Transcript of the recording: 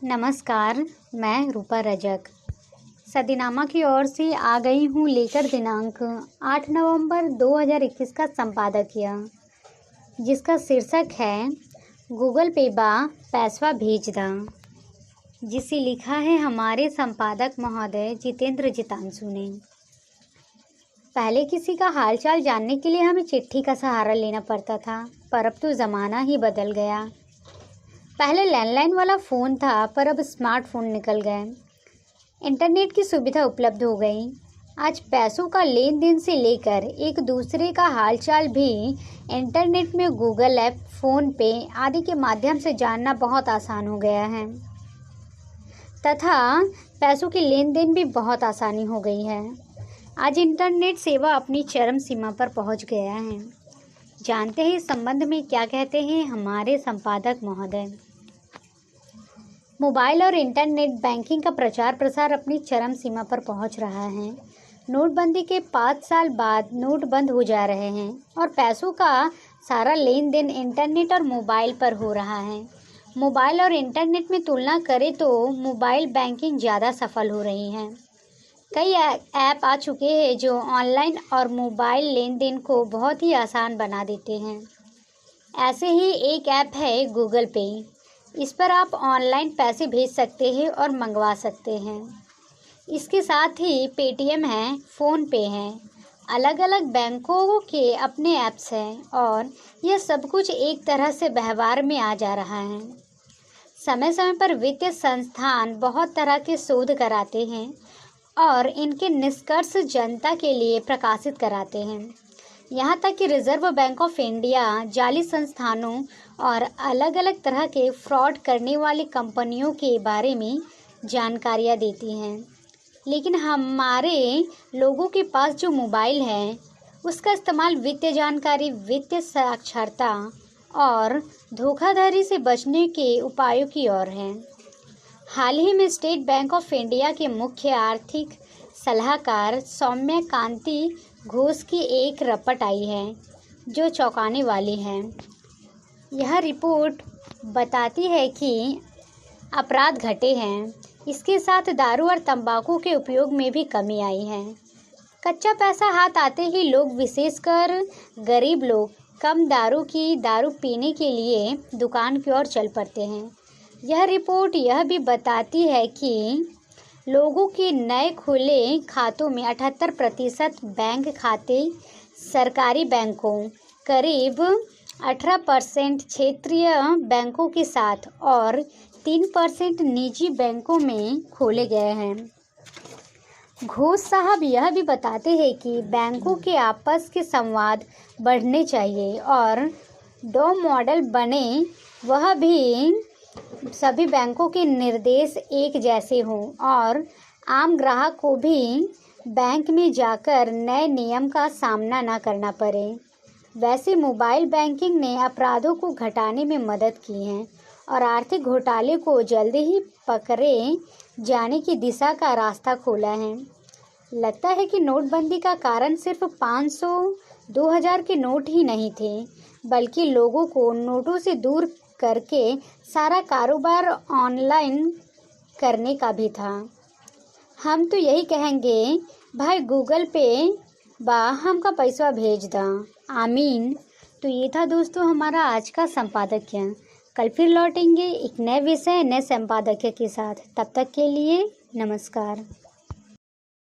नमस्कार, मैं रूपा रजक सदीनामा की ओर से आ गई हूँ लेकर दिनांक 8 नवंबर 2021 का संपादकीय, जिसका शीर्षक है गूगल पे बा पैसवा भेज दा, जिसे लिखा है हमारे संपादक महोदय जितेंद्र जितांशु ने। पहले किसी का हालचाल जानने के लिए हमें चिट्ठी का सहारा लेना पड़ता था, पर अब तो ज़माना ही बदल गया। पहले लैंडलाइन वाला फ़ोन था, पर अब स्मार्टफोन निकल गए। इंटरनेट की सुविधा उपलब्ध हो गई। आज पैसों का लेन देन से लेकर एक दूसरे का हालचाल भी इंटरनेट में गूगल ऐप, फ़ोन पे आदि के माध्यम से जानना बहुत आसान हो गया है तथा पैसों की लेन देन भी बहुत आसानी हो गई है। आज इंटरनेट सेवा अपनी चरम सीमा पर पहुंच गया है। जानते हैं इस संबंध में क्या कहते हैं हमारे संपादक महोदय। मोबाइल और इंटरनेट बैंकिंग का प्रचार प्रसार अपनी चरम सीमा पर पहुंच रहा है। नोटबंदी के 5 साल बाद नोट बंद हो जा रहे हैं और पैसों का सारा लेन देन इंटरनेट और मोबाइल पर हो रहा है। मोबाइल और इंटरनेट में तुलना करें तो मोबाइल बैंकिंग ज़्यादा सफल हो रही है। कई ऐप आ चुके हैं जो ऑनलाइन और मोबाइल लेन देन को बहुत ही आसान बना देते हैं। ऐसे ही एक ऐप है गूगल पे। इस पर आप ऑनलाइन पैसे भेज सकते हैं और मंगवा सकते हैं। इसके साथ ही पेटीएम है, फ़ोन पे है। अलग अलग बैंकों के अपने ऐप्स हैं और यह सब कुछ एक तरह से व्यवहार में आ जा रहा है। समय समय पर वित्तीय संस्थान बहुत तरह के शोध कराते हैं और इनके निष्कर्ष जनता के लिए प्रकाशित कराते हैं। यहाँ तक कि रिजर्व बैंक ऑफ इंडिया जाली संस्थानों और अलग अलग तरह के फ्रॉड करने वाली कंपनियों के बारे में जानकारियाँ देती हैं। लेकिन हमारे लोगों के पास जो मोबाइल है उसका इस्तेमाल वित्तीय जानकारी, वित्तीय साक्षरता और धोखाधड़ी से बचने के उपायों की ओर है। हाल ही में स्टेट बैंक ऑफ इंडिया के मुख्य आर्थिक सलाहकार सौम्या कांति घोष की एक रिपोर्ट आई है जो चौंकाने वाली है। यह रिपोर्ट बताती है कि अपराध घटे हैं, इसके साथ दारू और तंबाकू के उपयोग में भी कमी आई है। कच्चा पैसा हाथ आते ही लोग, विशेषकर गरीब लोग, कम दारू पीने के लिए दुकान की ओर चल पड़ते हैं। यह रिपोर्ट यह भी बताती है कि लोगों के नए खुले खातों में 78% बैंक खाते सरकारी बैंकों, करीब 18% क्षेत्रीय बैंकों के साथ और 3% निजी बैंकों में खोले गए हैं। घोष साहब यह भी बताते हैं कि बैंकों के आपस के संवाद बढ़ने चाहिए और दो मॉडल बने, वह भी सभी बैंकों के निर्देश एक जैसे हों और आम ग्राहक को भी बैंक में जाकर नए नियम का सामना न करना पड़े। वैसे मोबाइल बैंकिंग ने अपराधों को घटाने में मदद की है और आर्थिक घोटाले को जल्दी ही पकड़े जाने की दिशा का रास्ता खोला है। लगता है कि नोटबंदी का कारण सिर्फ 500, 2000 के नोट ही नहीं थे, बल्कि लोगों को नोटों से दूर करके सारा कारोबार ऑनलाइन करने का भी था। हम तो यही कहेंगे, भाई गूगल पे बा हमका पैसा भेज दा, आमीन। तो ये था दोस्तों हमारा आज का संपादकीय। कल फिर लौटेंगे एक नए विषय, नए संपादकीय के साथ। तब तक के लिए नमस्कार।